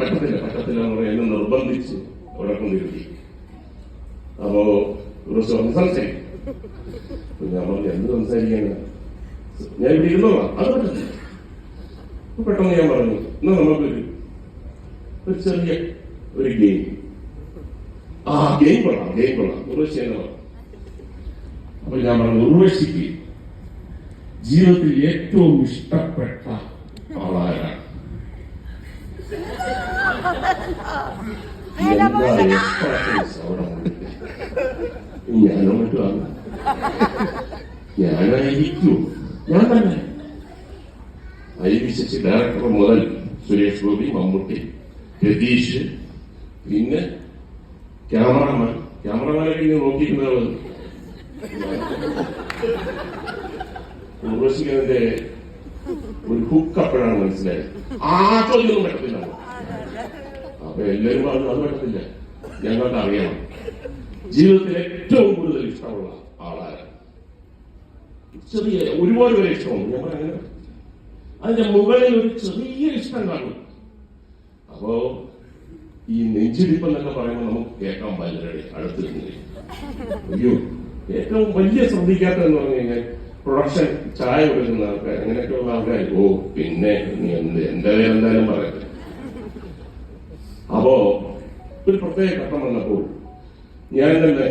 പറ്റത്തില്ല എന്നെ നിർബന്ധിച്ച് അവിടെ കൊണ്ടിരുത്തി. അപ്പോ ഒരു സംസാരിക്കും. ഞാൻ പറഞ്ഞു എന്ത് സംസാരിക്കാനാ, ഞാൻ ഇവിടെ ഇരുന്നോളാം, അത് പറ്റത്തില്ല. പെട്ടെന്ന് ഞാൻ പറഞ്ഞു എന്നാ നമുക്കൊരു ചെറിയ ഒരു ഗെയിം. ഗെയിം കൊള്ളാം ഉർവശി എന്ന് പറഞ്ഞു. അപ്പൊ ഞാൻ പറഞ്ഞു ഉർവശിക്ക് ജീവിതത്തിൽ ഏറ്റവും ഇഷ്ടപ്പെട്ട ആളാരാണ്? ഞാനോ മറ്റു ആണ്, ഞാനായിരിക്കും, ഞാൻ തന്നെ. ഐവിശേഷി ഡയറക്ടർ മുതൽ സുരേഷ് ഗോപി, മമ്മൂട്ടി, രതീഷ്, പിന്നെ ക്യാമറമാനൊക്കെ ഇങ്ങനെ നോക്കിയിരുന്നത് ഉർവശിക്കതിന്റെ ഒരു ഹുക്ക് അപ്പോഴാണ് മനസ്സിലായത്. ചോദ്യമൊന്നും പറ്റത്തില്ല. അപ്പൊ എല്ലാവരും പറഞ്ഞു അത് പറ്റത്തില്ല, ഞങ്ങൾക്ക് അറിയണം ജീവിതത്തിൽ ഏറ്റവും കൂടുതൽ ഇഷ്ടമുള്ള ആളാരാണ്. ചെറിയ ഒരുപാട് പേരെ ഇഷ്ടമുണ്ട്. ഞാൻ അങ്ങനെ അതിന്റെ മുകളിൽ ഒരു ചെറിയ ഇഷ്ടം കാണും. അപ്പോ ഈ നെഞ്ചിടിപ്പെന്നൊക്കെ പറയുമ്പോൾ നമുക്ക് കേൾക്കാൻ പലരുടെ അടുത്തിരുന്നില്ല. അയ്യോ, ഏറ്റവും വലിയ ശ്രദ്ധിക്കാത്തതെന്ന് പറഞ്ഞു കഴിഞ്ഞാൽ പ്രൊഡക്ഷൻ ചായ കൊടുക്കുന്ന ആൾക്കാർ, അങ്ങനെയൊക്കെയുള്ള ആൾക്കാർ. പിന്നെ നീ എന്റെ എന്തായാലും പറയത്തില്ല. അപ്പോ ഒരു പ്രത്യേക ഘട്ടം വന്നപ്പോൾ ഞാൻ തന്നെ